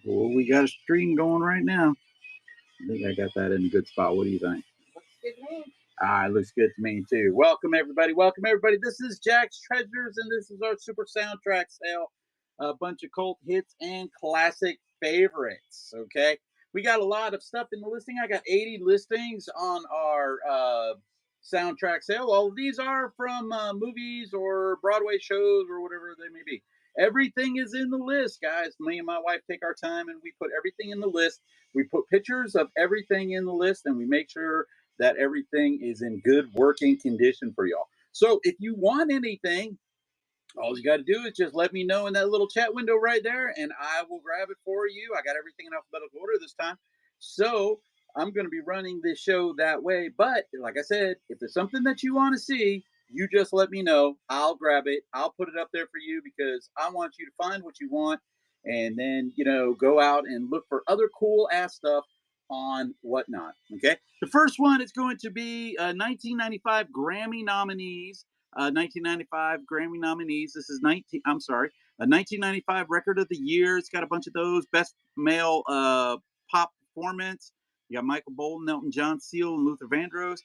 Well, we got a stream going right now. I think I got that in a good spot. What do you think? Looks good to me. It looks good to me too. Welcome everybody. Welcome everybody. This is Jack's Treasures, and this is our super soundtrack sale. A bunch of cult hits and classic favorites. Okay, we got a lot of stuff in the listing. I got 80 listings on our soundtrack sale. All of these are from movies or Broadway shows or whatever they may be. Everything is in the list, guys. Me and my wife take our time and we put everything in the list. We put pictures of everything in the list, and we make sure that everything is in good working condition for y'all. So if you want anything, all you got to do is just let me know in that little chat window right there, and I will grab it for you. I got everything in alphabetical order this time. So I'm going to be running this show that way. But like I said, if there's something that you want to see, you just let me know. I'll grab it. I'll put it up there for you because I want you to find what you want and then, go out and look for other cool ass stuff on Whatnot. Okay. The first one is going to be 1995 Grammy nominees. 1995 Grammy nominees. This is a 1995 Record of the Year. It's got a bunch of those. Best male pop performance. You got Michael Bolton, Elton John, Seal, and Luther Vandross.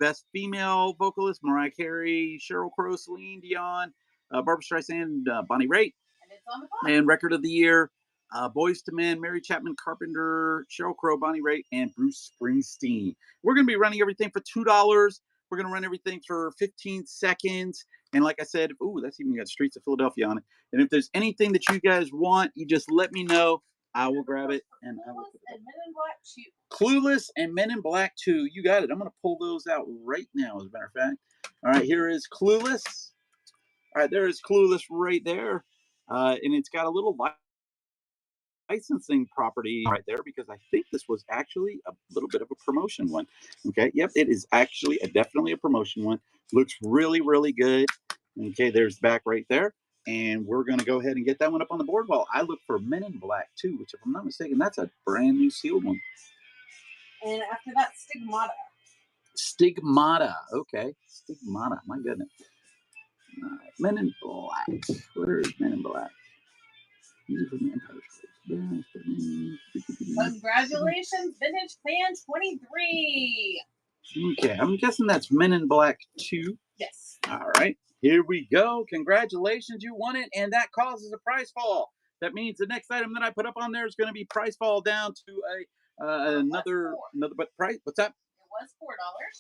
Best female vocalist: Mariah Carey, Sheryl Crow, Celine Dion, Barbra Streisand, Bonnie Raitt. And it's on the top. And Record of the Year: Boyz II Men, Mary Chapman Carpenter, Sheryl Crow, Bonnie Raitt, and Bruce Springsteen. We're going to be running everything for $2. We're going to run everything for 15 seconds. And like I said, that's even got Streets of Philadelphia on it. And if there's anything that you guys want, you just let me know. I will grab it. And I will put it up. Men in Black 2. Clueless and Men in Black 2. You got it. I'm going to pull those out right now, as a matter of fact. All right, here is Clueless. All right, there is Clueless right there. And it's got a little licensing property right there because I think this was actually a little bit of a promotion one. Okay, yep, it is actually definitely a promotion one. Looks really, really good. Okay, there's the back right there. And we're going to go ahead and get that one up on the board while I look for Men in Black 2, which, if I'm not mistaken, that's a brand new sealed one. And after that, Stigmata. Stigmata. Okay, Stigmata. My goodness. All right. Men in Black. Where is Men in Black? Congratulations, Vintage Fan 23. Okay, I'm guessing that's Men in Black 2. Yes. All right, here we go. Congratulations, you won it, and that causes a price fall. That means the next item that I put up on there is going to be price fall down to another price. What's that? It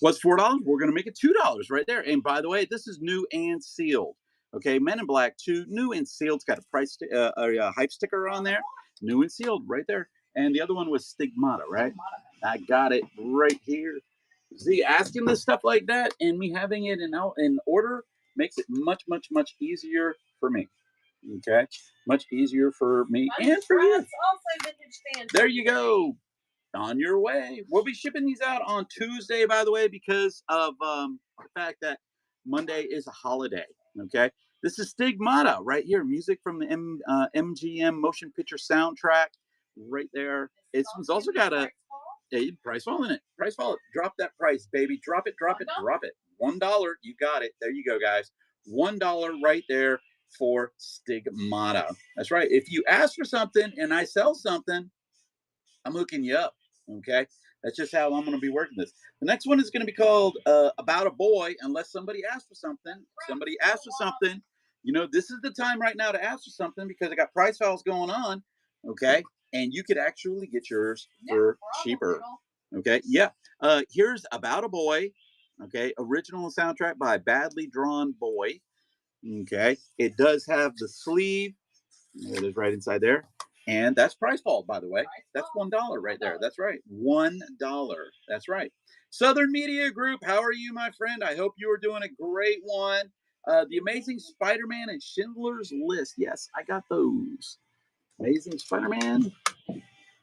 was $4. Was $4? We're going to make it $2 right there. And by the way, this is new and sealed. Okay, Men in Black 2, new and sealed. It's got a hype sticker on there. New and sealed right there. And the other one was Stigmata, right? Stigmata. I got it right here. See, asking this stuff like that and me having it in order makes it much, much, much easier for me. Okay? Much easier for me and for you. Also Vintage Fan. There you go. On your way. We'll be shipping these out on Tuesday, by the way, because of the fact that Monday is a holiday. Okay, this is Stigmata right here. Music from the MGM motion picture soundtrack right there. It's also got a price fall in it. Price fall. Drop that price, baby. Drop it. Drop it. Drop it. $1. You got it. There you go, guys. $1 right there for Stigmata. That's right. If you ask for something and I sell something, I'm hooking you up. Okay, that's just how I'm going to be working this. The next one is going to be called About a Boy, unless somebody asks for something. Somebody asks for something. This is the time right now to ask for something because I got price falls going on. Okay, and you could actually get yours for cheaper. Okay, yeah. Here's About a Boy. Okay, original soundtrack by Badly Drawn Boy. Okay, it does have the sleeve. It is right inside there. And that's price fall, by the way. That's $1 right there. That's right. $1. That's right. Southern Media Group, how are you, my friend? I hope you are doing a great one. The Amazing Spider-Man and Schindler's List. Yes, I got those. Amazing Spider-Man.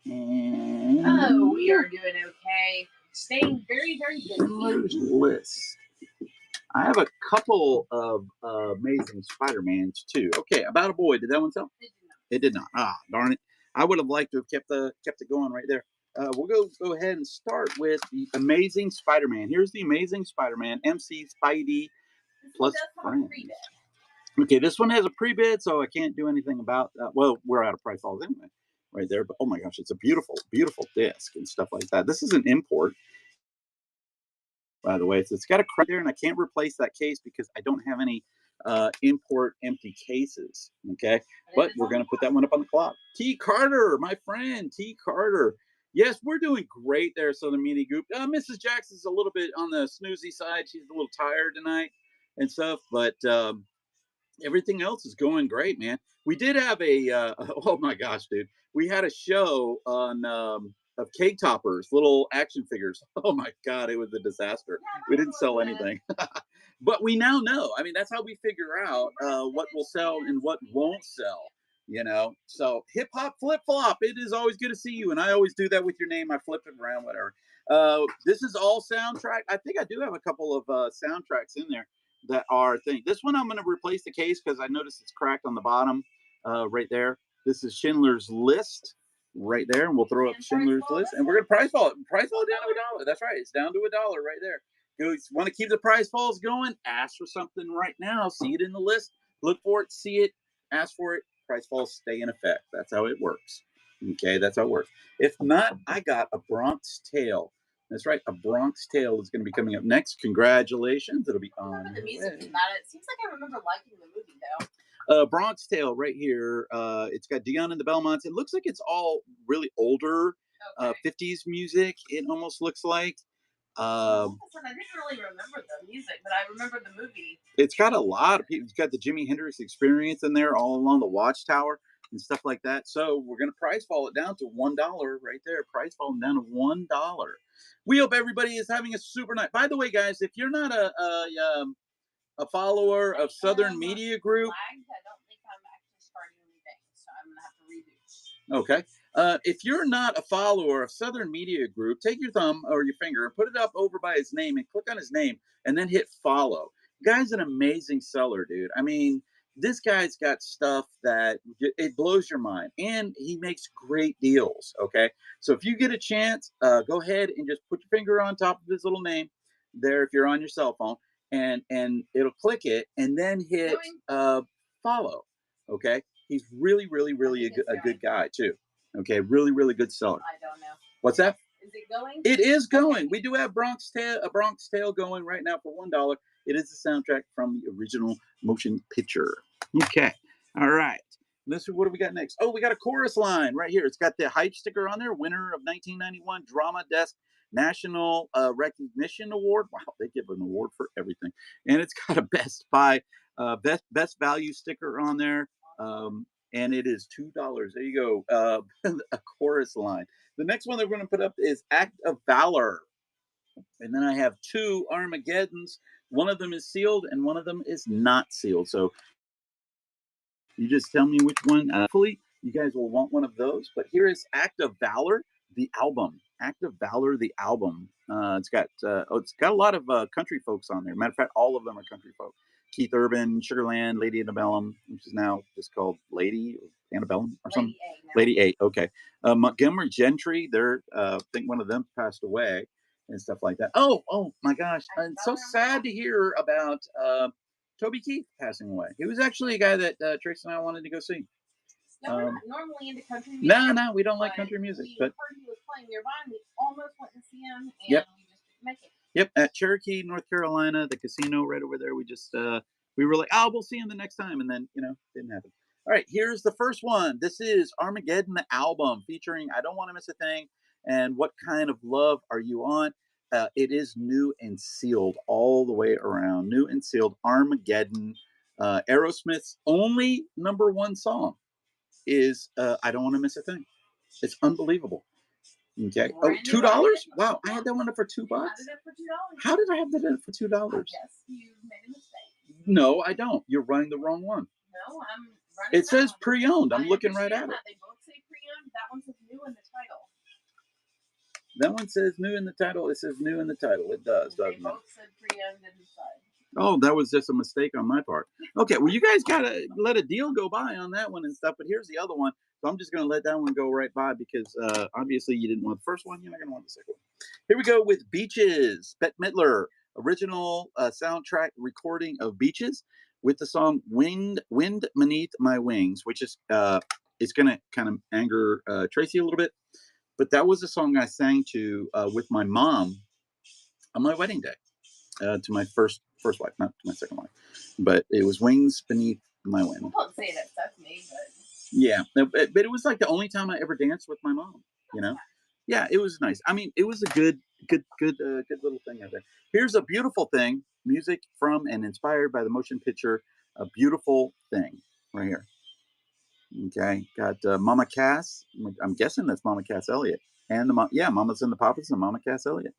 And we are doing okay. Staying very, very busy. Schindler's List. I have a couple of Amazing Spider-Mans, too. Okay, About a Boy. Did that one sell? It did not. Ah, darn it. I would have liked to have kept it going right there. We'll go ahead and start with the Amazing Spider-Man. Here's the Amazing Spider-Man, MC Spidey plus friends. Okay, this one has a pre-bid, so I can't do anything about well, we're out of price falls anyway, right there. But oh my gosh, it's a beautiful, beautiful disc and stuff like that. This is an import, by the way. It's got a crack there, and I can't replace that case because I don't have any import empty cases. Okay, but we're gonna put that one up on the clock. T. Carter, my friend, T. Carter. Yes, we're doing great there, Southern Media Group. Mrs. Jackson's a little bit on the snoozy side. She's a little tired tonight and stuff, but everything else is going great, man. We did have a oh my gosh, dude. We had a show on of cake toppers, little action figures. Oh my god, it was a disaster. We didn't sell anything. But we now know. I mean, that's how we figure out what will sell and what won't sell. So hip hop flip flop. It is always good to see you, and I always do that with your name. I flip it around, whatever. This is all soundtrack. I think I do have a couple of soundtracks in there that are thing. This one I'm going to replace the case because I noticed it's cracked on the bottom, right there. This is Schindler's List right there, and we'll throw up Schindler's List, and we're going to price fall it down to $1. That's right, it's down to $1 right there. You want to keep the price falls going? Ask for something right now. See it in the list. Look for it. See it. Ask for it. Price falls stay in effect. That's how it works. Okay, that's how it works. If not, I got a Bronx Tale. That's right. A Bronx Tale is going to be coming up next. Congratulations. It'll be I on. remember the music about it. It seems like I remember liking the movie though. Bronx Tale right here. It's got Dion and the Belmonts. It looks like it's all really older, Okay. 50s music. It almost looks like. I didn't really remember the music, but I remember the movie. It's got a lot of people. It's got the Jimi Hendrix Experience in there, all along the Watchtower and stuff like that. So we're gonna price fall it down to $1 right there. Price falling down to $1. We hope everybody is having a super night. By the way, guys, if you're not a follower of Southern Media Group, I don't think I'm actually starting anything, so I'm gonna have to reboot. okay. If you're not a follower of Southern Media Group, take your thumb or your finger and put it up over by his name and click on his name and then hit follow. Guy's an amazing seller, dude. I mean, this guy's got stuff that it blows your mind, and he makes great deals. Okay, so if you get a chance, go ahead and just put your finger on top of his little name there if you're on your cell phone, and it'll click it, and then hit follow. Okay, he's really, really, really a good guy too. Okay, really, really good seller. I don't know. What's that? Is it going? It is going. We do have a Bronx Tale going right now for $1. It is the soundtrack from the original motion picture. Okay, all right. What do we got next? Oh, we got a chorus line right here. It's got the hype sticker on there. Winner of 1991 Drama Desk National Recognition Award. Wow, they give an award for everything. And it's got a best value sticker on there. And it is $2. There you go. A chorus line. The next one that we're going to put up is Act of Valor. And then I have two Armageddons. One of them is sealed and one of them is not sealed. So you just tell me which one. Hopefully, you guys will want one of those. But here is Act of Valor, the album. Act of Valor, the album. It's got a lot of country folks on there. Matter of fact, all of them are country folk. Keith Urban, Sugarland, Lady Antebellum, which is now just called Lady Antebellum or something. Lady A. Okay. Montgomery Gentry. I think one of them passed away and stuff like that. Oh my gosh! It's so sad to hear about Toby Keith passing away. He was actually a guy that Trace and I wanted to go see. No, we're not normally into country music. No, we don't like country music. We but heard he was playing nearby, and we almost went to see him, and we Yep. just didn't make it. Yep, at Cherokee, North Carolina, the casino right over there. We just we were like, we'll see him the next time, and then didn't happen. All right, here's the first one. This is Armageddon the album featuring I Don't Want to Miss a Thing and What Kind of Love Are You On? It is new and sealed all the way around. New and sealed Armageddon. Aerosmith's only #1 song is I Don't Want to Miss a Thing. It's unbelievable. Okay. Oh, $2? Wow, I had that one up for $2. How did I have that up for $2? Yes, you made a mistake. No, I don't. You're running the wrong one. No, I'm running. It says pre-owned. I'm looking right at it. They both say pre-owned. That one says new in the title. That one says new in the title. It says new in the title. It does, doesn't it? They both said pre-owned inside. Oh, that was just a mistake on my part. Okay, well, you guys gotta let a deal go by on that one and stuff. But here's the other one. So I'm just gonna let that one go right by because obviously you didn't want the first one. You're not gonna want the second one. Here we go with Beaches. Bette Midler, original soundtrack recording of Beaches. with the song "Wind Beneath My Wings," which is it's gonna kind of anger Tracy a little bit, but that was a song I sang to with my mom on my wedding day to my first wife, not to my second wife, but it was "Wings Beneath My Wings." I won't say that stuff to me, but Yeah, but it was like the only time I ever danced with my mom. You know, yeah, it was nice. I mean, it was a good little thing out there. Here's a beautiful thing: music from and inspired by the motion picture "A Beautiful Thing," right here. Okay, got Mama Cass. I'm guessing that's Mama Cass Elliot, and yeah, Mamas and the Papas and Mama Cass Elliot.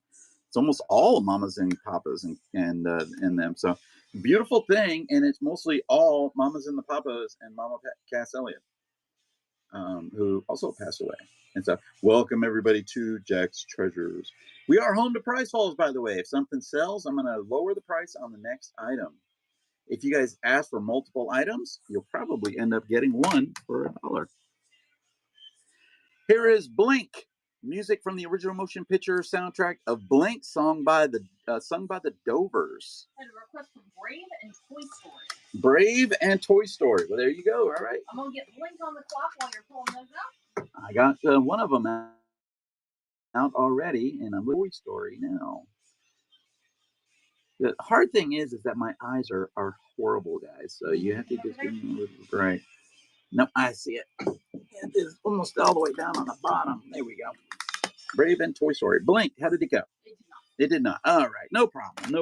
It's almost all Mamas and Papas and them. So beautiful thing, and it's mostly all Mamas and the Papas and Cass Elliot, who also passed away. And so, welcome everybody to Jack's Treasures. We are home to price falls, by the way. If something sells, I'm going to lower the price on the next item. If you guys ask for multiple items, you'll probably end up getting one for $1. Here is Blink, music from the original motion picture soundtrack of Blink, sung by the Dovers. I had a request from Brave and Toy Story. Brave and Toy Story. Well, there you go. All right. I'm gonna get Blink on the clock while you're pulling those out. I got one of them out already, and I'm with Toy Story now. The hard thing is that my eyes are horrible, guys. So you have to just give me right. No, I see it. It is almost all the way down on the bottom. There we go. Brave and Toy Story. Blink. How did it go? It did not. All right. No problem.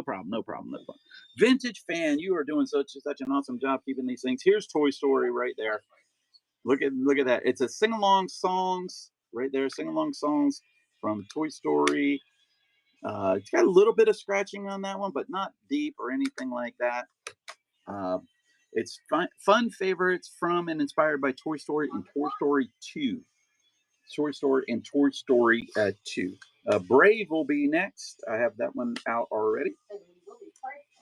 Vintage fan, you are doing such an awesome job keeping these things. Here's Toy Story right there. Look at that. It's a sing-along songs right there. Sing-along songs from Toy Story. It's got a little bit of scratching on that one, but not deep or anything like that. It's fun favorites from and inspired by Toy Story and Toy Story 2. Toy Story and Toy Story 2. Brave will be next. I have that one out already.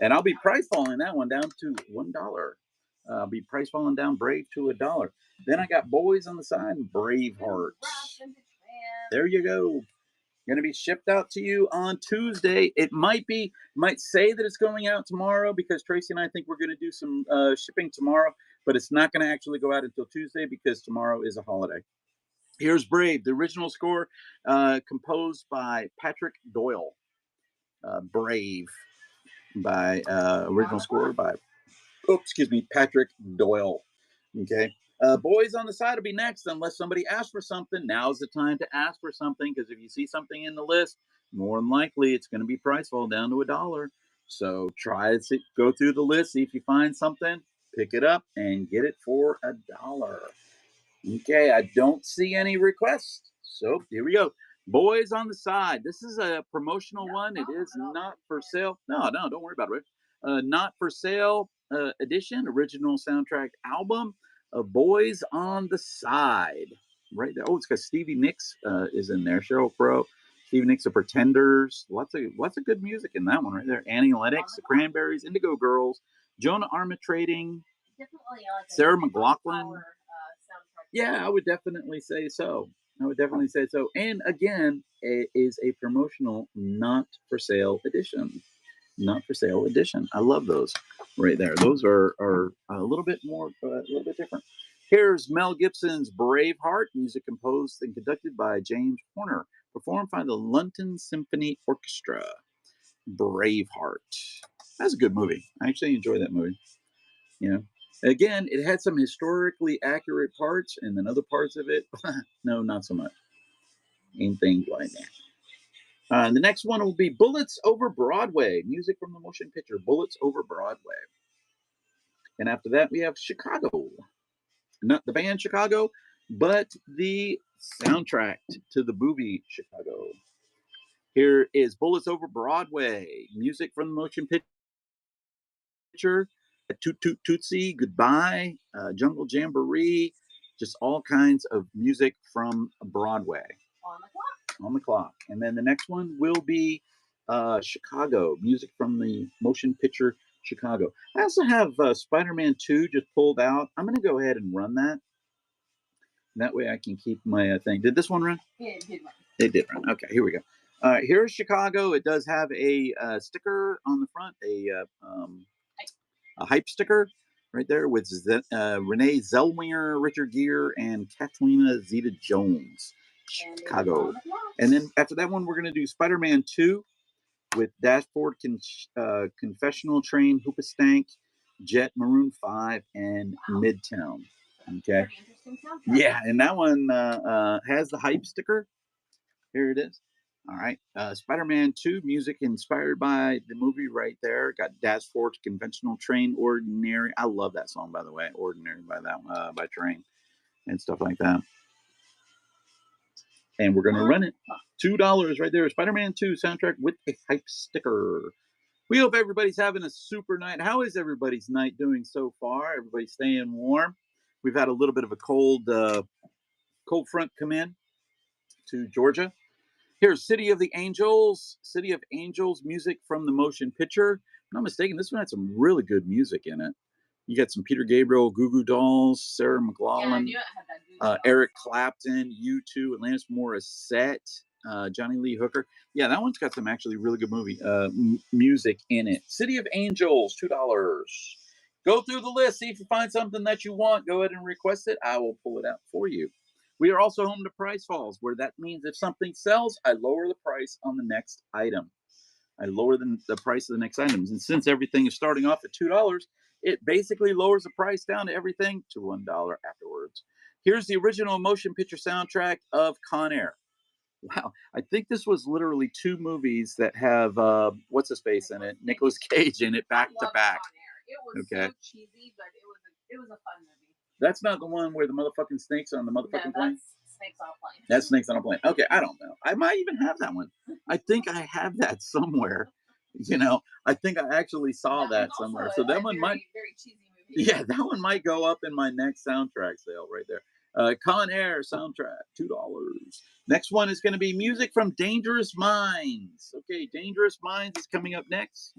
And I'll be price falling that one down to $1. I'll be price falling down Brave to $1. Then I got Boys on the Side and Braveheart. There you go. Going to be shipped out to you on Tuesday. It might say that it's going out tomorrow because Tracy and I think we're going to do some shipping tomorrow, but it's not going to actually go out until Tuesday because tomorrow is a holiday. Here's Brave, the original score composed by Patrick Doyle. Brave by original score by Patrick Doyle. Okay. Boys on the Side will be next, unless somebody asks for something. Now's the time to ask for something, because if you see something in the list, more than likely it's going to be price fall down to $1. So try to go through the list, see if you find something, pick it up, and get it for $1. Okay, I don't see any requests, so here we go. Boys on the Side. This is a promotional one. It is not for sale. No, don't worry about it. Not for sale edition, original soundtrack album of Boys on the Side. Right there. Oh, it's got Stevie Nicks is in there. Sheryl Crow, Stevie Nicks, The Pretenders. Lots of good music in that one right there. Annie Lennox, The Cranberries, Indigo Girls, Jonah Armatrading, Sarah McLachlan. Yeah, I would definitely say so. And again, it is a promotional, not for sale edition. Not for sale edition. I love those right there. Those are a little bit more, a little bit different. Here's Mel Gibson's Braveheart, music composed and conducted by James Horner, performed by the London Symphony Orchestra. Braveheart. That's a good movie. I actually enjoy that movie. You know, again, it had some historically accurate parts, and then other parts of it, no, not so much. And things like that. The next one will be Bullets Over Broadway, music from the motion picture Bullets Over Broadway. And after that, we have Chicago. Not the band Chicago, but the soundtrack to the movie Chicago. Here is Bullets Over Broadway, music from the motion picture Toot Toot Tootsie, Goodbye, Jungle Jamboree, just all kinds of music from Broadway. On the clock. And then the next one will be Chicago, music from the motion picture Chicago. I also have Spider-Man 2 just pulled out. I'm going to go ahead and run that. That way I can keep my thing. Did this one run? Yeah, it did run. It did run. Okay, here we go. Here's Chicago. It does have a sticker on the front, a hype sticker right there with Renee Zellweger, Richard Gere, and Kathleen Zeta-Jones, Chicago. And then after that one, we're going to do Spider-Man 2 with Dashboard Confessional Train, Hoopastank, Jet, Maroon 5, and Midtown. Okay. Yeah, and that one has the hype sticker. Here it is. All right. Spider-Man 2, music inspired by the movie right there. Got Dashboard Conventional Train, Ordinary. I love that song, by the way. Ordinary by that by Train and stuff like that. And we're going to run it. $2 right there. Spider-Man 2 soundtrack with a hype sticker. We hope everybody's having a super night. How is everybody's night doing so far? Everybody's staying warm. We've had a little bit of a cold front come in to Georgia. Here's City of the Angels. City of Angels music from the motion picture. If I'm not mistaken, this one had some really good music in it. You got some Peter Gabriel, Goo Goo Dolls, Sarah McLachlan, Eric Clapton, U2, Alanis Morissette, Johnny Lee Hooker. Yeah, that one's got some actually really good music in it. City of Angels, $2. Go through the list. See if you find something that you want. Go ahead and request it. I will pull it out for you. We are also home to Price Falls, where that means if something sells, I lower the price on the next item. I lower the price of the next items. And since everything is starting off at $2, it basically lowers the price down to everything to $1 afterwards. Here's the original motion picture soundtrack of Con Air. Wow, I think this was literally 2 movies that have what's his face in it, Nicolas Cage in it, back to back. It was so cheesy, but it was a fun movie. That's not the one where the motherfucking snakes are on the motherfucking plane? Snakes on a Plane. That's Snakes on a Plane. Okay, I don't know. I might even have that one. I think I have that somewhere. You know, I think I actually saw that somewhere. So that one might, very cheesy movie. Yeah, that one might go up in my next soundtrack sale right there. Con Air soundtrack, $2. Next one is going to be music from Dangerous Minds. Okay, Dangerous Minds is coming up next.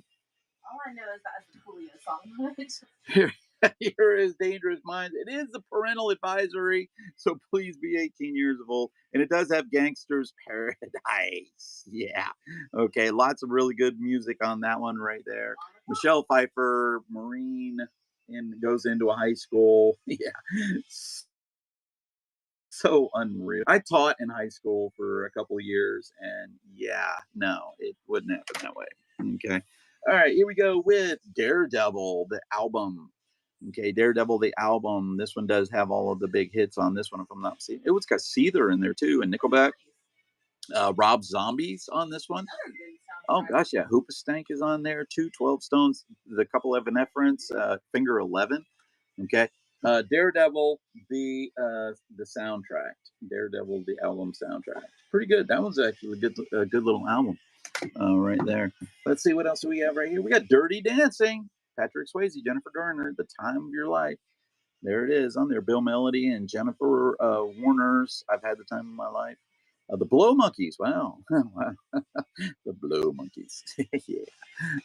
All I know is that it's a Coolio song. Here is Dangerous Minds. It is a parental advisory, so please be 18 years of old. And it does have Gangster's Paradise. Yeah. Okay, lots of really good music on that one right there. Michelle Pfeiffer, Marine, and goes into a high school. Yeah. So unreal. I taught in high school for a couple of years, and yeah, no, it wouldn't happen that way. Okay. All right, here we go with Daredevil, the album. Okay, Daredevil, the album. This one does have all of the big hits on this one, if I'm not mistaken. It was got Seether in there too, and Nickelback. Rob Zombie's on this one. Oh gosh, yeah. Hoopastank is on there too. 12 Stones, the couple of Evanescence, Finger 11. Okay. Daredevil, the soundtrack. Daredevil, the album soundtrack. Pretty good. That one's actually a good little album. Right there. Let's see what else we have right here. We got Dirty Dancing. Patrick Swayze, Jennifer Garner, The Time of Your Life. There it is on there. Bill Melody and Jennifer Warner's I've Had the Time of My Life. The Blow Monkeys. Wow. The Blow Monkeys. Yeah.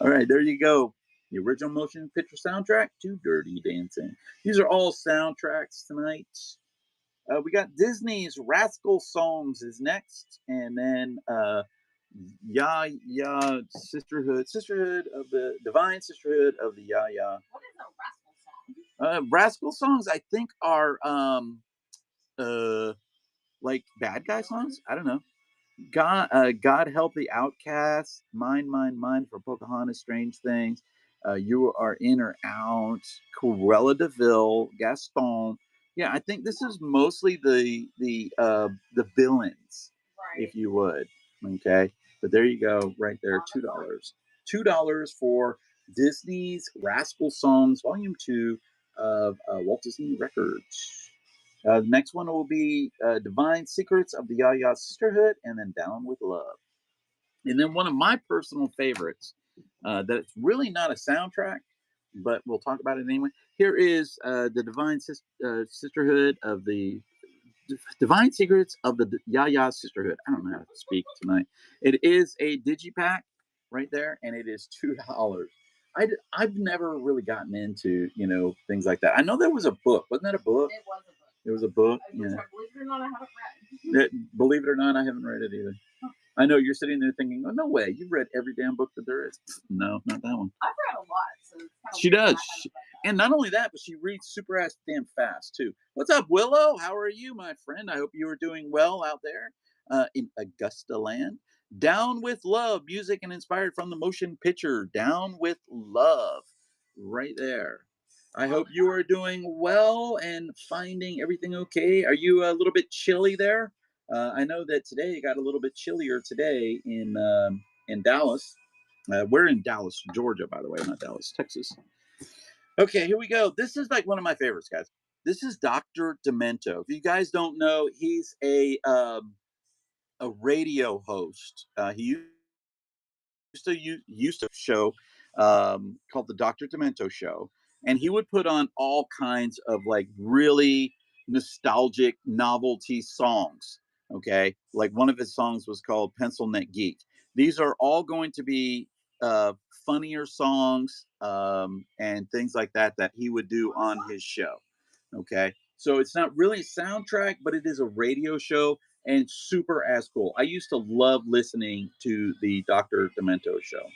All right, there you go. The original motion picture soundtrack to Dirty Dancing. These are all soundtracks tonight. We got Disney's Rascal Songs is next. And then Sisterhood of the Divine Sisterhood of the Ya-Ya. What is a rascal song? Rascal songs, I think, are like bad guy songs. I don't know. God Help the Outcast, Mine, Mine, Mine for Pocahontas, Strange Things. You Are In or Out, Cruella de Vil, Gaston. Yeah, I think this is mostly the villains, right, if you would. Okay, but there you go, right there, $2. $2 for Disney's Rascal Songs, Volume 2 of Walt Disney Records. The next one will be Divine Secrets of the Ya-Ya Sisterhood, and then Down with Love. And then one of my personal favorites, that it's really not a soundtrack, but we'll talk about it anyway. Here is the Divine Sisterhood of the Divine Secrets of the Ya-Ya Sisterhood. I don't know how to speak tonight. It is a digipack right there, and it is $2. I've never really gotten into, things like that. I know there was a book. Wasn't that a book? It was a book. It was a book. Yeah. Believe it or not, I haven't read. Believe it or not, I haven't read it either. I know you're sitting there thinking, oh, no way. You've read every damn book that there is. No, not that one. I've read a lot, so it's She does. And not only that, but she reads super ass damn fast too. What's up, Willow? How are you, my friend? I hope you are doing well out there in Augusta land. Down with Love, music and inspired from the motion picture. Down with Love, right there. I hope you are doing well and finding everything okay. Are you a little bit chilly there? I know that today it got a little bit chillier today in Dallas. We're in Dallas, Georgia, by the way, not Dallas, Texas. Okay, here we go. This is like one of my favorites, guys. This is Dr. Demento. If you guys don't know, he's a radio host. He used to show called the Dr. Demento Show, and he would put on all kinds of like really nostalgic novelty songs. Okay, like one of his songs was called Pencil Neck Geek. These are all going to be funnier songs and things like that that he would do on his show. Okay, so it's not really a soundtrack, but it is a radio show and super ass cool. I used to love listening to the Dr. Demento Show.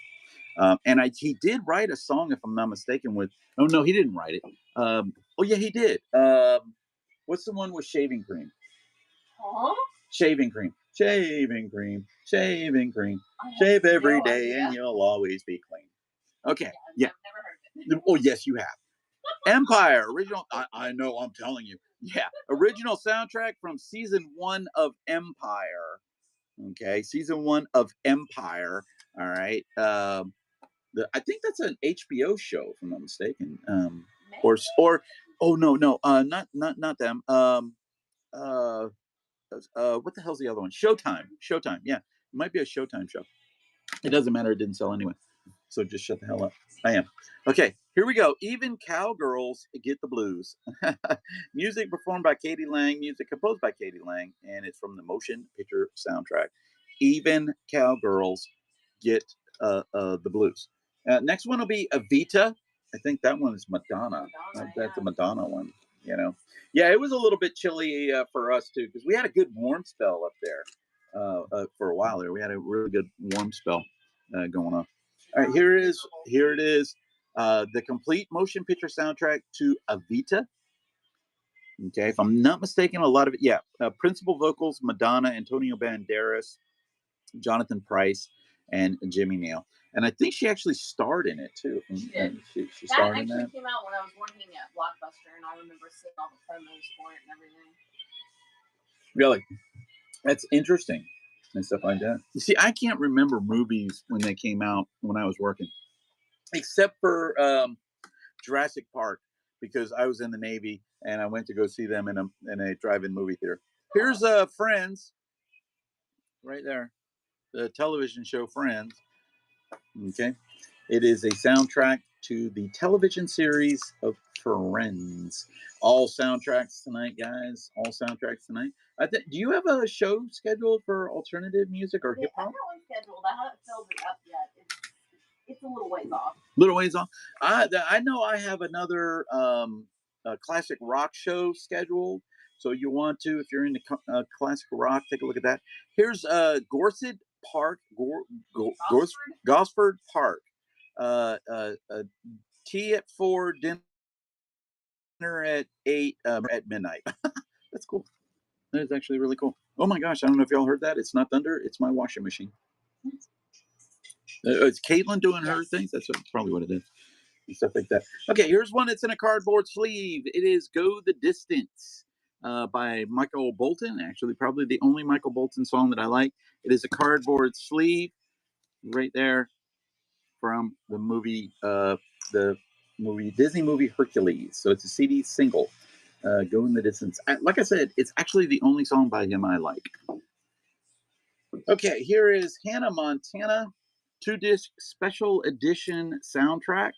He did write a song, if I'm not mistaken, with, oh no, he didn't write it. Oh yeah, he did. What's the one with shaving cream? Huh? Shaving cream, shaving cream, shaving cream. Shave every day and you'll always be clean. Okay, yeah. I've never heard of it. Oh yes, you have. Empire, original. I know, I'm telling you. Yeah, original soundtrack from season 1 of Empire. Okay, season 1 of Empire. All right. I think that's an HBO show, if I'm not mistaken. Or oh no, not them. What the hell's the other one? Showtime. Showtime. Yeah, it might be a Showtime show. It doesn't matter. It didn't sell anyway. So just shut the hell up. I am. Okay, here we go. Even Cowgirls Get the Blues. Music performed by Katie Lang, music composed by Katie Lang, and it's from the motion picture soundtrack. Even Cowgirls Get the Blues. Next one will be Evita. I think that one is Madonna. That's a Madonna one, you know. Yeah, it was a little bit chilly for us too, because we had a good warm spell up there for a while there. We had a really good warm spell going on. All right, here it is. Here it is. The complete motion picture soundtrack to Evita. Okay, if I'm not mistaken, a lot of it, yeah. Principal vocals: Madonna, Antonio Banderas, Jonathan Pryce, and Jimmy Neal. And I think she actually starred in it too. She did. She That starred in actually that. came out when I was working at Blockbuster, and I remember seeing all the promos for it and everything. Really, that's interesting and stuff like that. You see, I can't remember movies when they came out when I was working, except for Jurassic Park, because I was in the Navy and I went to go see them in a drive-in movie theater. Here's Friends, right there, the television show Friends. Okay, it is a soundtrack to the television series of Friends. All soundtracks tonight, guys. All soundtracks tonight. Do you have a show scheduled for alternative music or hip I hop? got one scheduled. I haven't filled it up yet. It's a little ways off. Little ways off. I know I have another classic rock show scheduled. So you want to, if you're into classic rock, take a look at that. Here's Gorset Park, Gosford Park. Tea at 4, dinner at 8, at midnight. That's cool. That is actually really cool. Oh my gosh, I don't know if y'all heard that. It's not thunder. It's my washing machine. It's Caitlin doing her thing. That's probably what it is. And stuff like that. Okay, here's one that's in a cardboard sleeve. It is Go the Distance by Michael Bolton. Actually, probably the only Michael Bolton song that I like. It is a cardboard sleeve right there from the movie Disney movie Hercules. So it's a CD single. Go in the Distance. Like I said, it's actually the only song by him I like. Okay, here is Hannah Montana 2-disc special edition soundtrack.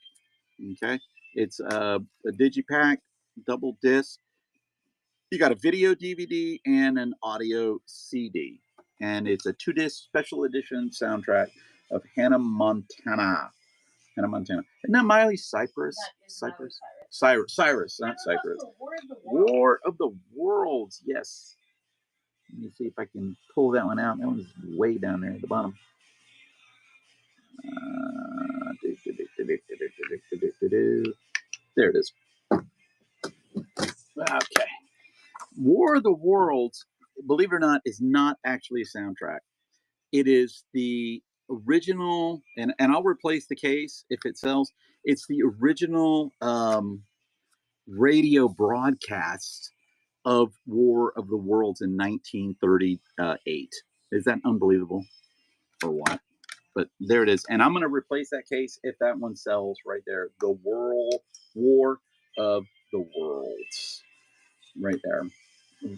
Okay, it's a digipack, double disc. You got a video DVD and an audio CD, and it's a 2-disc special edition soundtrack of Hannah Montana. Hannah Montana. Isn't that Miley Cyrus? Cyrus, not Cypress. War of the Worlds. Yes. Let me see if I can pull that one out. That one's way down there at the bottom. There it is. Okay. War of the Worlds, believe it or not, is not actually a soundtrack. It is the original, and I'll replace the case if it sells. It's the original radio broadcast of War of the Worlds in 1938. Is that unbelievable or what? But there it is. And I'm going to replace that case if that one sells right there. The War of the Worlds. Right there.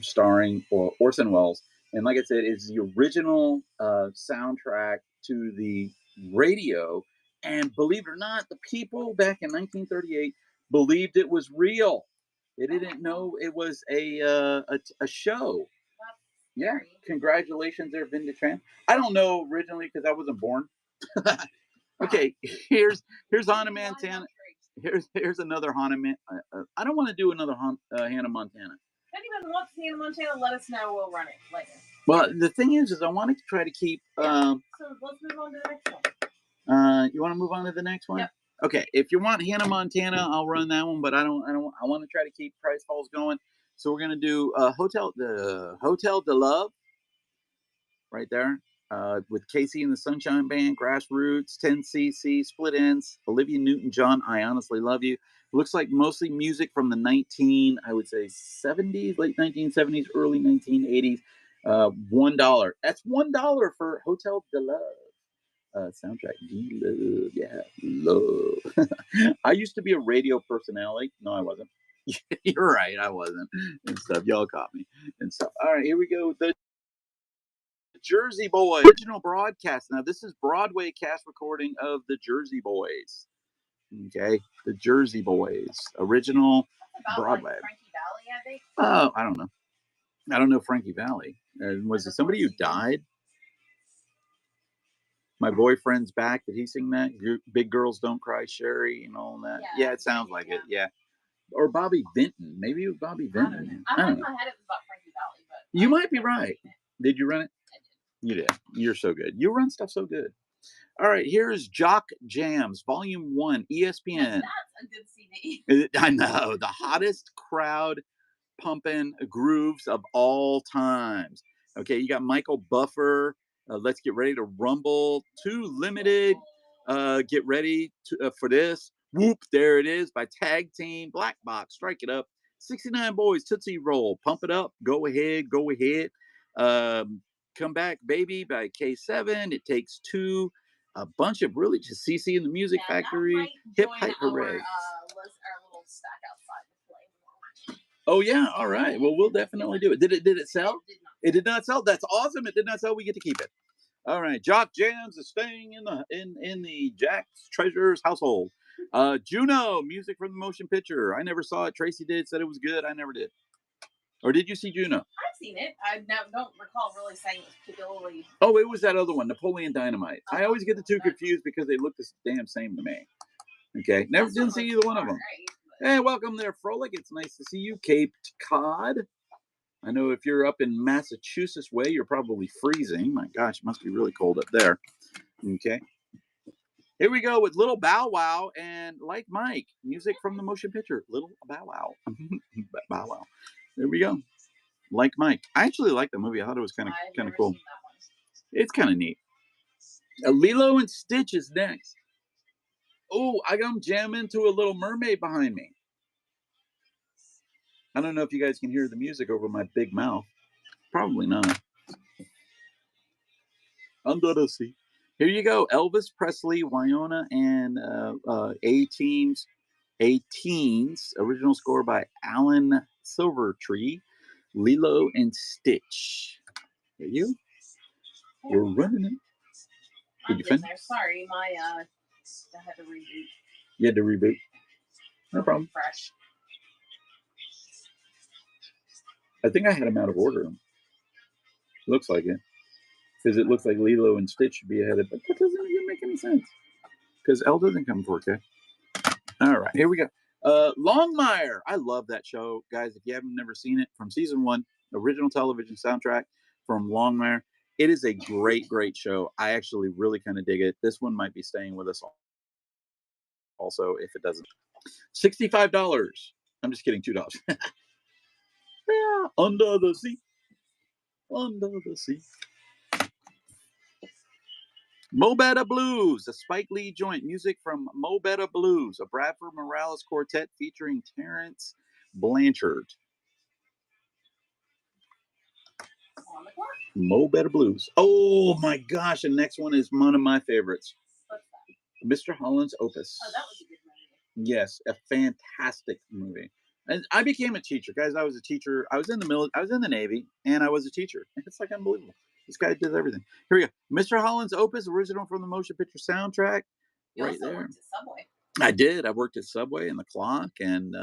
Starring Orson Welles. And like I said, it's the original soundtrack to the radio. And believe it or not, the people back in 1938 believed it was real. They didn't know it was a show. Yeah, congratulations there, Vin Tran. I don't know originally because I wasn't born. Okay, here's Hannah Montana. Here's another Hannah. I don't want to do another Hannah Montana. If anyone wants Hannah Montana, let us know. We'll run it later. Well, the thing is I wanted to try to keep. So let's move on to the next one. You want to move on to the next one? Yep. Okay, if you want Hannah Montana, I'll run that one, but I don't. I want to try to keep Price Falls going. So we're gonna do Hotel de Love, right there, with Casey and the Sunshine Band, Grassroots, 10cc, Split Ends, Olivia Newton-John, I Honestly Love You. Looks like mostly music from the 70s, late 1970s, early 1980s. $1. That's $1 for Hotel de Love. Soundtrack, love, yeah, love. I used to be a radio personality. No, I wasn't. You're right, I wasn't. And stuff. Y'all caught me and stuff. All right, here we go. The Jersey Boys original broadcast. Now, this is Broadway cast recording of the Jersey Boys. Okay, the Jersey Boys original Broadway. Like Frankie Valli, I think. Oh, I don't know. I don't know Frankie Valli. Was it somebody who died? My Boyfriend's Back. Did he sing that? Big Girls Don't Cry, Sherry, and all that. Yeah, it sounds like it. Yeah. Or Bobby Vinton. Maybe it was Bobby Vinton. I don't know. In my head it was about Frankie Valli, but you might be right. Did you run it? I did. You did. You're so good. You run stuff so good. All right, here's Jock Jams, Volume 1, ESPN. That's a good CD. I know. The hottest crowd pumping grooves of all times. Okay, you got Michael Buffer. Let's Get Ready to Rumble. Too Limited. Get ready for this. Whoop, there it is by Tag Team. Black Box, Strike It Up. 69 Boys, Tootsie Roll. Pump It Up. Go ahead. Come Back Baby by K7. It Takes Two. A bunch of really just CC in the Music Factory. Hip Hype Hooray. Our little stack outside to play. Oh yeah, all right. Well, we'll definitely do it. Did it sell? It did not sell. That's awesome. It did not sell. We get to keep it. All right. Jock Jams is staying in the Jack's Treasures household. Juno, music from the motion picture. I never saw it. Tracy did. Said it was good. I never did. Or did you see Juno? I've seen it. I don't recall really saying it was particularly. Oh, it was that other one, Napoleon Dynamite. I always get the two confused because they look the damn same to me. Okay, didn't see either one of them. Right, hey, welcome there, Frolic. It's nice to see you, Cape Cod. I know if you're up in Massachusetts way, you're probably freezing. My gosh, it must be really cold up there. Okay. Here we go with Little Bow Wow and Like Mike, music from the motion picture. Little Bow Wow. Bow Wow. There we go. Like Mike. I actually like the movie. I thought it was kind of cool. It's kind of neat. Lilo and Stitch is next. Oh, I'm jamming to a Little Mermaid behind me. I don't know if you guys can hear the music over my big mouth. Probably not. Under the Sea. Here you go. Elvis Presley, Wynonna, and A-Teens. Original score by Alan Silvertree. Lilo and Stitch. There you. We're running it. Did you finish? Sorry, I had to reboot. You had to reboot. No problem. Fresh. I think I had them out of order. Looks like it. Because it looks like Lilo and Stitch should be ahead of it. But that doesn't even make any sense. Because Elle doesn't come 4K. All right, here we go. Longmire. I love that show, guys. If you haven't never seen it, from season 1, original television soundtrack from Longmire. It is a great, great show. I actually really kind of dig it. This one might be staying with us all. also if it doesn't. $65. I'm just kidding, $2. Yeah, Under the Sea. Under the Sea. Mo Better Blues, a Spike Lee joint. Music from Mo Better Blues, a Bradford Morales quartet featuring Terrence Blanchard. On the clock. Mo Better Blues. Oh my gosh, the next one is one of my favorites. What's that? Mr. Holland's Opus. Oh, that was a good movie. Yes, a fantastic movie. And I became a teacher, guys. I was a teacher. I was in the military. I was in the Navy, and I was a teacher. It's like unbelievable. This guy does everything. Here we go. Mr. Holland's Opus, original from the motion picture soundtrack. You Right also there. worked at Subway. I did. I worked at Subway and the Clock and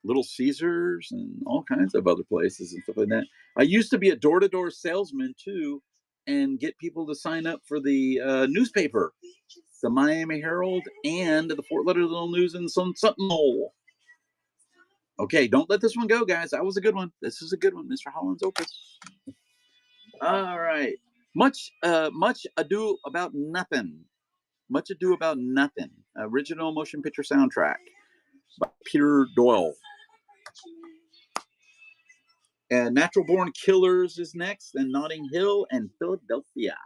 Little Caesars and all kinds of other places and stuff like that. I used to be a door-to-door salesman too, and get people to sign up for the newspaper, the Miami Herald and the Fort Lauderdale News and Sun Sentinel. Okay, don't let this one go, guys. That was a good one. This is a good one, Mr. Holland's Opus. All right. Much Ado About Nothing. Much Ado About Nothing. Original motion picture soundtrack by Peter Doyle. And Natural Born Killers is next, and Notting Hill and Philadelphia.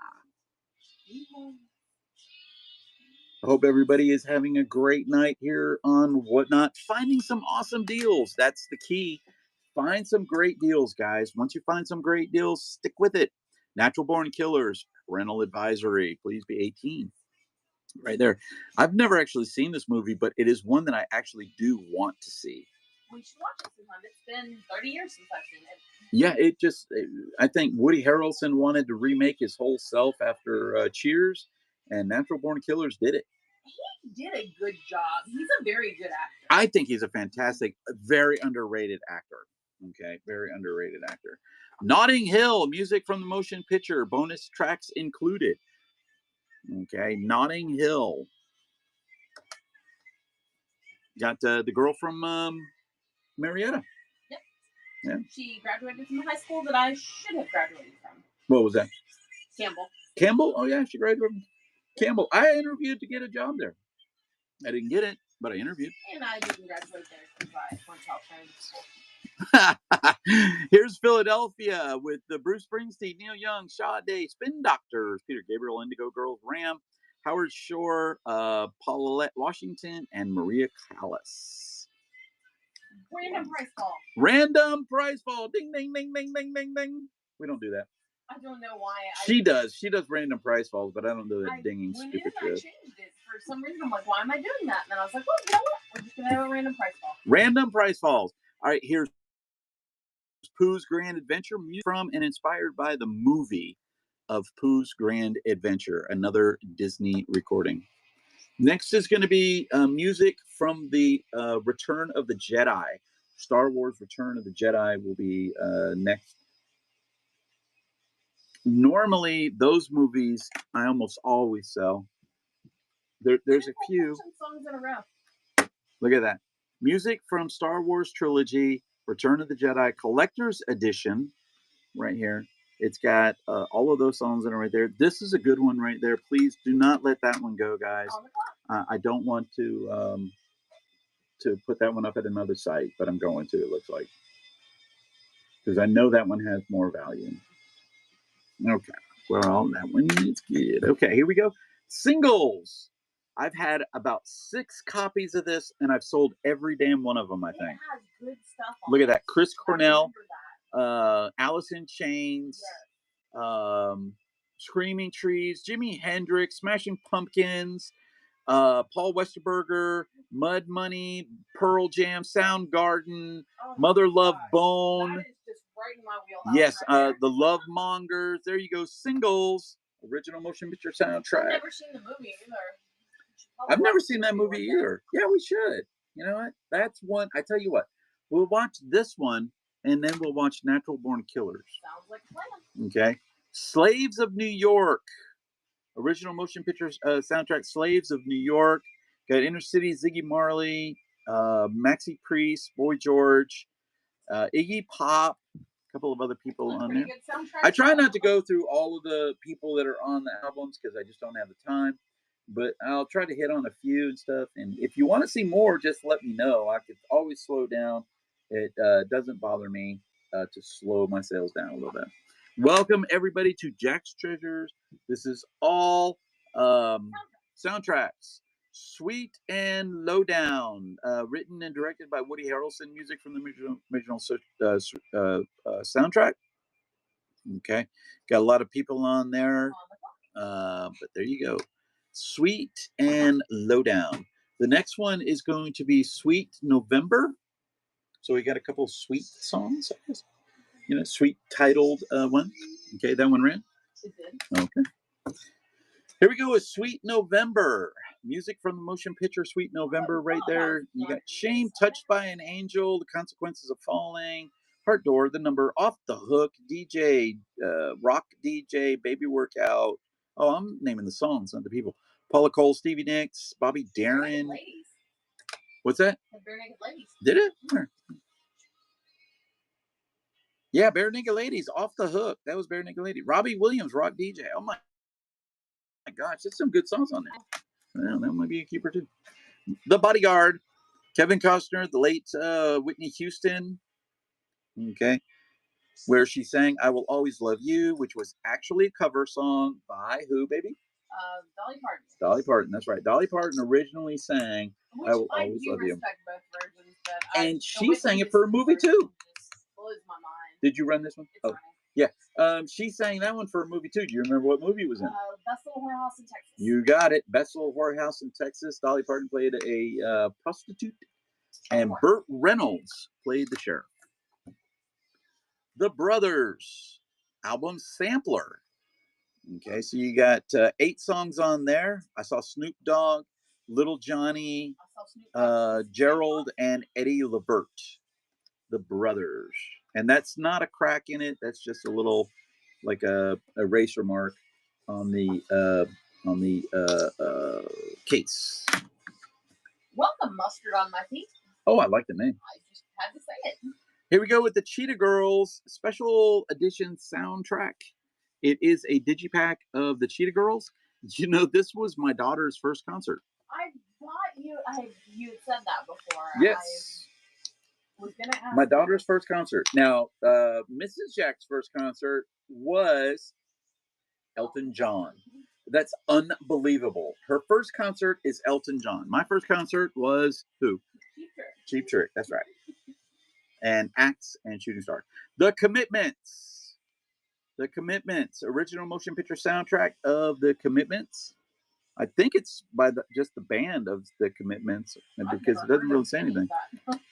I hope everybody is having a great night here on Whatnot. Finding some awesome deals. That's the key. Find some great deals, guys. Once you find some great deals, stick with it. Natural Born Killers, parental advisory. Please be 18. Right there. I've never actually seen this movie, but it is one that I actually do want to see. We should watch it sometime. It's been 30 years since I've seen it. Yeah, I think Woody Harrelson wanted to remake his whole self after Cheers, and Natural Born Killers did it. He did a good job. He's a very good actor. I think he's a fantastic, very underrated actor. Okay, very underrated actor. Notting Hill, music from the motion picture, bonus tracks included. Okay, Notting Hill. Got the girl from Marietta. Yep. Yeah. She graduated from the high school that I should have graduated from. What was that? Campbell. Campbell? Oh, yeah, she graduated from Campbell. I interviewed to get a job there. I didn't get it, but I interviewed. And I didn't graduate there because I went to alternative school. Here's Philadelphia with the Bruce Springsteen, Neil Young, Sade, Spin Doctors, Peter Gabriel, Indigo Girls, Ram, Howard Shore, Paulette Washington, and Maria Callas. Random price fall. Random price fall. Ding, ding, ding, ding, ding, ding, ding. We don't do that. I don't know why. She does. She does random price falls, but I don't do that dinging when stupid I shit. changed it for some reason. I'm like, why am I doing that? And then I was like, well, you know what? We're just gonna have a random price fall. Random price falls. All right, here's Pooh's Grand Adventure, from and inspired by the movie of Pooh's Grand Adventure, another Disney recording. Next is going to be music from the Return of the Jedi. Star Wars Return of the Jedi will be next. Normally, those movies I almost always sell. There's a few. Songs in a row. Look at that. Music from Star Wars Trilogy, Return of the Jedi Collector's Edition, right here. It's got all of those songs in it right there. This is a good one right there. Please do not let that one go, guys. I don't want to put that one up at another site, but I'm going to, it looks like. Because I know that one has more value. Okay. Well, that one is good. Okay, here we go. Singles. I've had about 6 copies of this, and I've sold every damn one of them, I think. It has good stuff on Look at that. Chris I Cornell, remember that. Alice in Chains, Yes. Screaming Trees, Jimi Hendrix, Smashing Pumpkins, Paul Westerberger, Mud Money, Pearl Jam, Soundgarden, Oh Mother my Love gosh. Bone. That is just right in my wheelhouse. Yes, right the Love Mongers. There you go. Singles, original motion picture soundtrack. I've never seen the movie either. I've never seen that movie either. Yeah, we should. You know what? That's one. I tell you what. We'll watch this one, and then we'll watch Natural Born Killers. Sounds like a plan. Okay. Slaves of New York. Original motion picture soundtrack, Slaves of New York. Got Inner City, Ziggy Marley, Maxi Priest, Boy George, Iggy Pop, a couple of other people on there. I try not to go through all of the people that are on the albums because I just don't have the time. but I'll try to hit on a few and stuff. And if you want to see more, just let me know. I could always slow down. It doesn't bother me to slow my sales down a little bit. Welcome everybody to Jack's Treasures. This is all soundtracks. Sweet and Lowdown, written and directed by Woody Harrelson. Music from the original soundtrack. Okay, got a lot of people on there, but there you go. Sweet and Lowdown. The next one is going to be Sweet November. So we got a couple sweet songs, I guess. You know, sweet titled one. Okay, that one ran. Okay. Here we go with Sweet November. Music from the motion picture Sweet November right there. You got Shame, Touched by an Angel, The Consequences of Falling, Heart Door, The Number, Off the Hook, DJ, Rock DJ, Baby Workout. Oh, I'm naming the songs, not the people. Paula Cole, Stevie Nicks, Bobby Darin. What's that? Barenaked Ladies. Did it? Where? Yeah, Barenaked Ladies, Off the Hook. That was Barenaked Lady. Robbie Williams, Rock DJ. Oh my gosh, there's some good songs on there. Well, that might be a keeper too. The Bodyguard, Kevin Costner, the late Whitney Houston. Okay, where she sang "I Will Always Love You," which was actually a cover song by who, baby? Dolly Parton. Dolly Parton. That's right. Dolly Parton originally sang "I Will Always Love You," Both versions, and she sang it for a movie too. Blows my mind. Did you run this one? It's yeah. She sang that one for a movie too. Do you remember what movie it was in? Best Little Whorehouse in Texas. You got it. Best Little Whorehouse in Texas. Dolly Parton played a prostitute, and Burt Reynolds played the sheriff. The Brothers album sampler. Okay, so you got 8 songs on there. I saw Snoop Dogg, Little Johnny, Gerald, and Eddie Levert. The Brothers, and that's not a crack in it. That's just a little, like a eraser mark on the case. Welcome, Mustard on My Feet. Oh, I like the name. I just had to say it. Here we go with the Cheetah Girls Special Edition soundtrack. It is a digipack of the Cheetah Girls. You know, this was my daughter's first concert. I thought you had said that before. Yes. I was gonna ask my daughter's first concert. Now, Mrs. Jack's first concert was Elton John. That's unbelievable. Her first concert is Elton John. My first concert was who? Cheap Trick. Cheap Trick, that's right. And Axe and Shooting Star. The Commitments. The Commitments. Original motion picture soundtrack of The Commitments. I think it's by just the band of The Commitments, because it doesn't really say anything.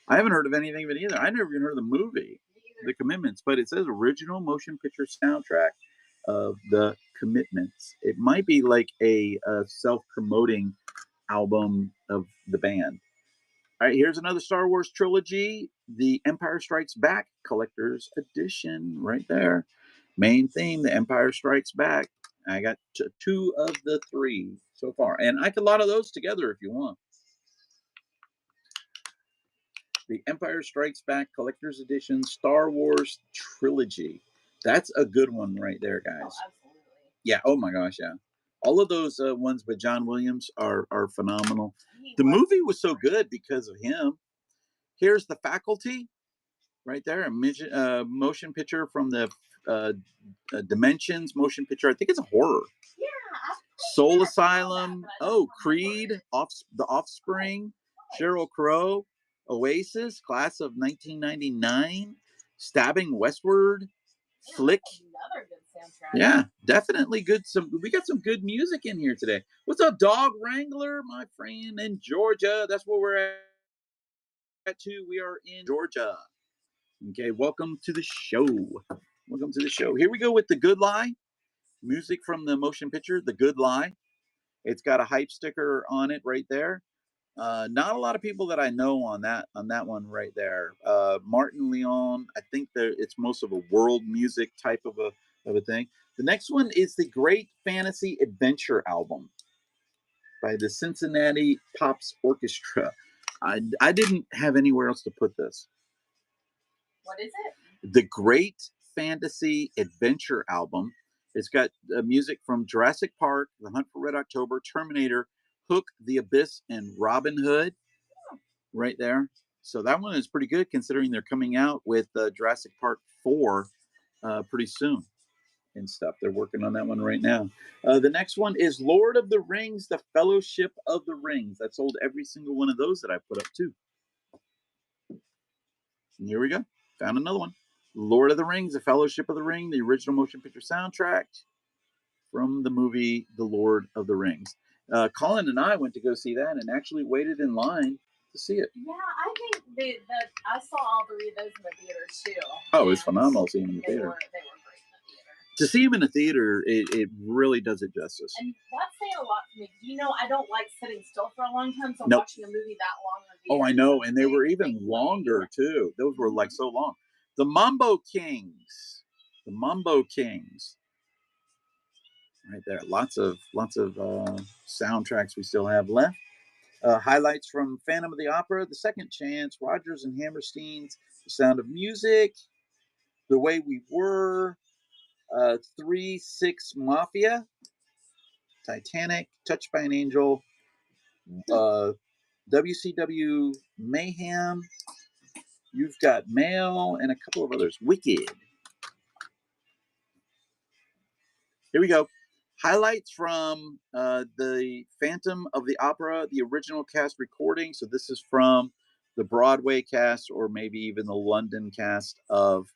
I haven't heard of anything of it either. I never even heard of the movie, The Commitments, but it says original motion picture soundtrack of The Commitments. It might be like a self-promoting album of the band. All right, here's another Star Wars trilogy, The Empire Strikes Back Collector's Edition, right there. Main theme, The Empire Strikes Back. I got 2 of the 3 so far, and I could lot of those together if you want. The Empire Strikes Back Collector's Edition Star Wars Trilogy. That's a good one right there, guys. Oh, absolutely. Yeah, oh my gosh, yeah. All of those ones with John Williams are phenomenal. The movie was so good because of him. Here's The Faculty, right there. A motion picture from the Dimensions motion picture. I think it's a horror. Yeah. Soul Asylum. Oh, Creed. The Offspring. Sheryl Crow. Oasis. Class of 1999. Stabbing Westward. Flick. Another good soundtrack. Yeah, definitely good. We got some good music in here today. What's up, Dog Wrangler, my friend in Georgia? That's where we're at too. We are in Georgia. Okay, welcome to the show. Welcome to the show. Here we go with The Good Lie. Music from the motion picture, The Good Lie. It's got a hype sticker on it right there. Not a lot of people that I know on that one right there. Martin Leon. I think it's most of a world music type of a thing. The next one is the Great Fantasy Adventure album by the Cincinnati Pops Orchestra. I didn't have anywhere else to put this. What is it? The Great Fantasy Adventure album. It's got music from Jurassic Park, The Hunt for Red October, Terminator, Hook, The Abyss, and Robin Hood. Right there. So that one is pretty good considering they're coming out with Jurassic Park 4 pretty soon and stuff. They're working on that one right now. The next one is Lord of the Rings, The Fellowship of the Rings. I sold every single one of those that I put up too. And here we go. Found another one. Lord of the Rings, The Fellowship of the Ring, the original motion picture soundtrack from the movie The Lord of the Rings. Colin and I went to go see that and actually waited in line to see it. Yeah, I think I saw all three of those in the theaters too. Oh, it was phenomenal seeing them in the They theater. were great in the theater. To see them in the theater, it really does it justice. And that's saying a lot to me. You know, I don't like sitting still for a long time, so Nope. watching a movie that long in the Oh, theater I know, and they is were a big even thing. longer too. Those were like so long. The Mambo Kings, the Mambo Kings, right there. Lots of soundtracks we still have left. Highlights from Phantom of the Opera, The Second Chance, Rodgers and Hammerstein's The Sound of Music, The Way We Were, 3-6 Mafia, Titanic, Touched by an Angel, WCW Mayhem, You've Got Mail, and a couple of others. Wicked. Here we go. Highlights from the Phantom of the Opera, the original cast recording. So this is from the Broadway cast or maybe even the London cast of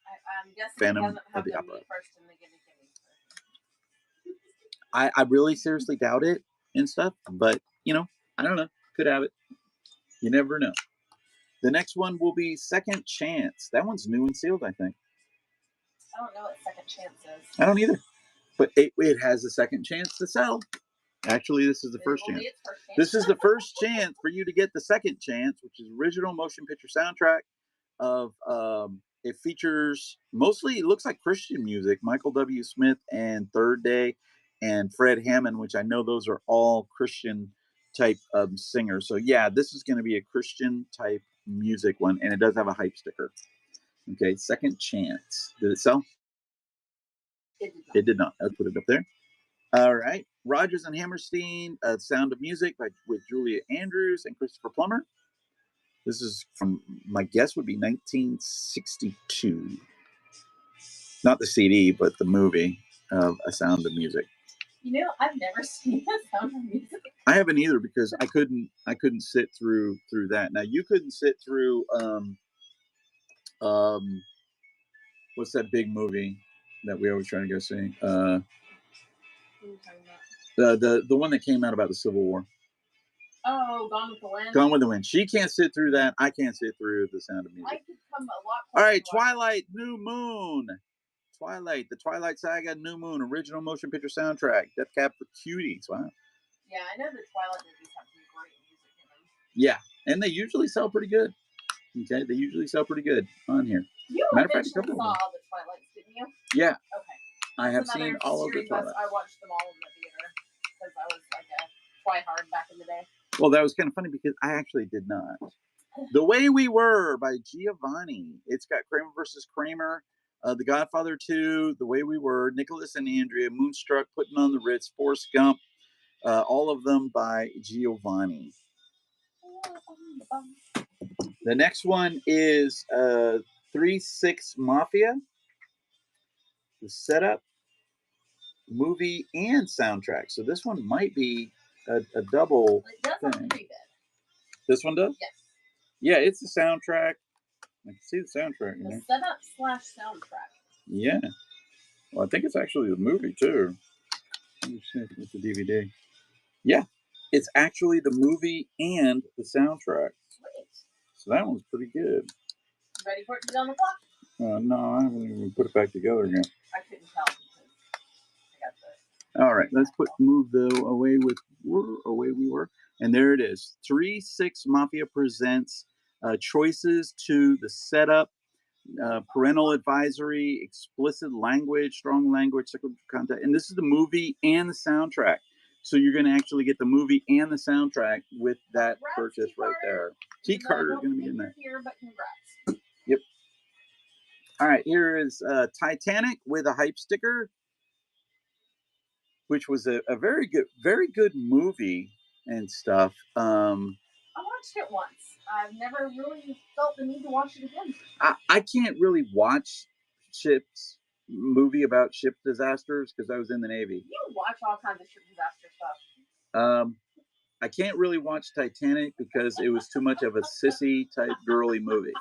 I'm guessing Phantom have of the them Opera. first in the Gimme Gimme. I really seriously doubt it and stuff, but you know, I don't know. Could have it. You never know. The next one will be Second Chance. That one's new and sealed, I think. I don't know what Second Chance is. I don't either. But it has a second chance to sell. Actually, this is the first chance. This is the first chance for you to get the second chance, which is original motion picture soundtrack of it features mostly, it looks like Christian music, Michael W. Smith and Third Day and Fred Hammond, which I know those are all Christian type singers. So yeah, this is going to be a Christian type music one, and it does have a hype sticker. Okay, Second Chance. Did it sell? It did not. I'll put it up there. All right. Rodgers and Hammerstein, Sound of Music with Julia Andrews and Christopher Plummer. This is from, my guess would be 1962. Not the CD, but the movie of A Sound of Music. You know, I've never seen A Sound of Music. I haven't either because I couldn't sit through that. Now you couldn't sit through what's that big movie that we always try to go see? The one that came out about the Civil War. Oh, Gone with the Wind. Gone with the Wind. She can't sit through that. I can't sit through The Sound of Music. I could come a lot. All right, Twilight, New Moon. Twilight, the Twilight Saga, New Moon, original motion picture soundtrack. Death Cab for Cuties. Wow. Yeah, I know the Twilight movies have some great music in them. Yeah, and they usually sell pretty good. Okay, they usually sell pretty good on here. You eventually saw all the Twilights, didn't you? Yeah. Okay. I have seen all of the Twilights. I watched them all in the theater because I was like a twihard back in the day. Well, that was kind of funny because I actually did not. The Way We Were by Giovanni. It's got Kramer versus Kramer, The Godfather 2, The Way We Were, Nicholas and Andrea, Moonstruck, Putting on the Ritz, Forrest Gump, all of them by Giovanni. The next one is 3-6 Mafia. The setup, movie, and soundtrack. So this one might be a double thing. This one does? Yes. Yeah, it's the soundtrack. I can see the soundtrack. The setup / soundtrack. Yeah. Well, I think it's actually the movie, too. Let me see if it's the DVD. Yeah. It's actually the movie and the soundtrack. Sweet. So that one's pretty good. Ready for it to be on the clock? No, I haven't even put it back together again. I couldn't tell because I got the... All right, let's move the Away We Were. And there it is. 3-6 Mafia presents choices to the setup, parental advisory, explicit language, strong language, sexual content. And this is the movie and the soundtrack. So you're going to actually get the movie and the soundtrack with that purchase right there. T. Carter is going to be in there. Here, but congrats. Yep. All right, here is Titanic with a hype sticker. which was a very good movie and stuff. I watched it once. I've never really felt the need to watch it again. I can't really watch ships movie about ship disasters because I was in the Navy. You watch all kinds of ship disaster stuff. Um, I can't really watch Titanic because it was too much of a sissy type girly movie.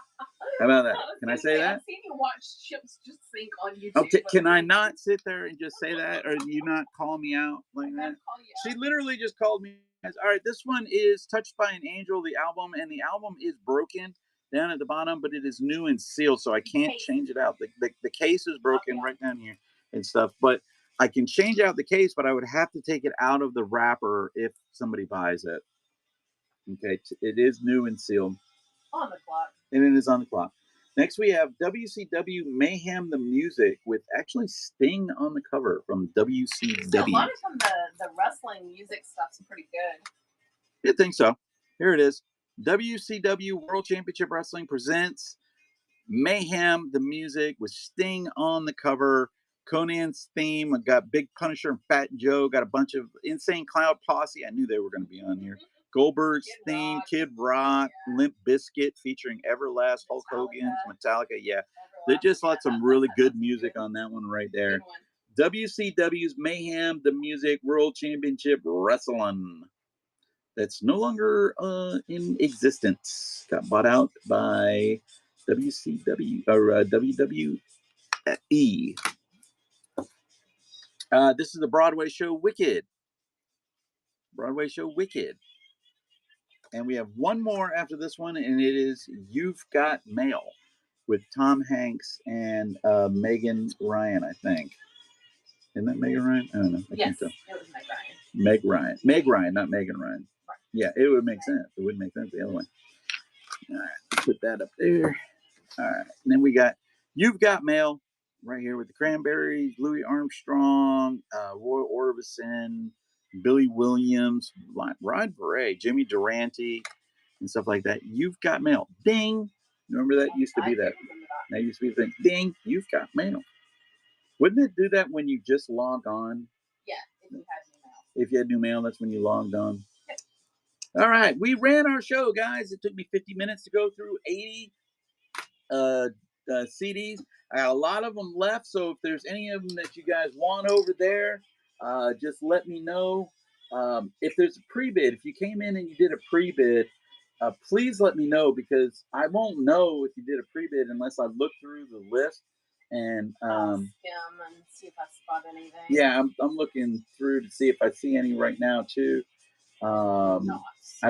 How about that? Can I say that? I've seen you watch ships just sink on YouTube. Okay, can I not sit there and just say that, or you not call me out like that? She literally just called me. All right, this one is "Touched by an Angel," the album, and the album is broken down at the bottom, but it is new and sealed, so I can't change it out. The case is broken right down here and stuff, but I can change out the case, but I would have to take it out of the wrapper if somebody buys it. Okay, it is new and sealed. On the clock. And it is on the clock. Next, we have WCW Mayhem the Music with actually Sting on the cover from WCW. So a lot of time the wrestling music stuff's pretty good. I think so. Here it is. WCW World Championship Wrestling presents Mayhem the Music with Sting on the cover. Conan's theme. I got Big Punisher and Fat Joe. Got a bunch of Insane Clown Posse. I knew they were going to be on here. Goldberg's theme, Kid Rock, Limp Bizkit featuring Everlast, Hulk Hogan, Metallica. Yeah, they just got some really good music on that one right there. WCW's Mayhem the Music World Championship Wrestling. That's no longer in existence. Got bought out by WCW or WWE. This is the Broadway show Wicked. Broadway show Wicked. And we have one more after this one, and it is You've Got Mail with Tom Hanks and Megan Ryan, I think. Isn't that Megan Ryan? I don't know. I yes, can't tell. It was Meg Ryan. Meg Ryan. Meg Ryan, not Megan Ryan. Right. Yeah, it would make sense. It would make sense the other one. All right, put that up there. All right, and then we got You've Got Mail right here with the Cranberries, Louis Armstrong, Roy Orbison, Billy Williams, Rod Bray, Jimmy Durante, and stuff like that. You've got mail. Ding. Remember that used to be that. That used to be the thing. Ding. You've got mail. Wouldn't it do that when you just log on? Yeah, if you had new mail. If you had new mail, that's when you logged on. Yep. All right. We ran our show, guys. It took me 50 minutes to go through 80 CDs. I got a lot of them left, so if there's any of them that you guys want over there, just let me know. If there's a pre-bid, if you came in and you did a pre-bid, please let me know because I won't know if you did a pre-bid unless I look through the list and skim and see if I spot anything. Yeah, I'm looking through to see if I see any right now too. I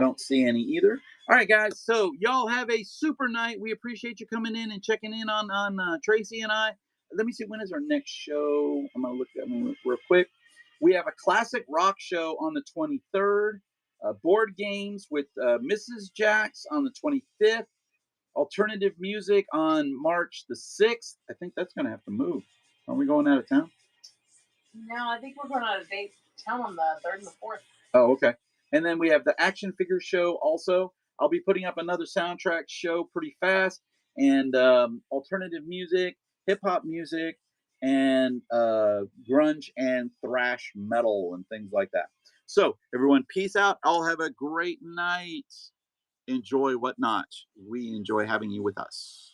don't see any either. All right, guys. So y'all have a super night. We appreciate you coming in and checking in on Tracy and I. Let me see, when is our next show? I'm gonna look at them real quick. We have a classic rock show on the 23rd. Board games with Mrs. Jax on the 25th. Alternative music on March the 6th. I think that's gonna have to move. Are we going out of town? No, I think we're going out of town on the 3rd and the 4th. Oh, okay. And then we have the action figure show also. I'll be putting up another soundtrack show pretty fast, and alternative music, hip hop music, and grunge and thrash metal and things like that. So everyone, peace out. All have a great night. Enjoy Whatnot. We enjoy having you with us.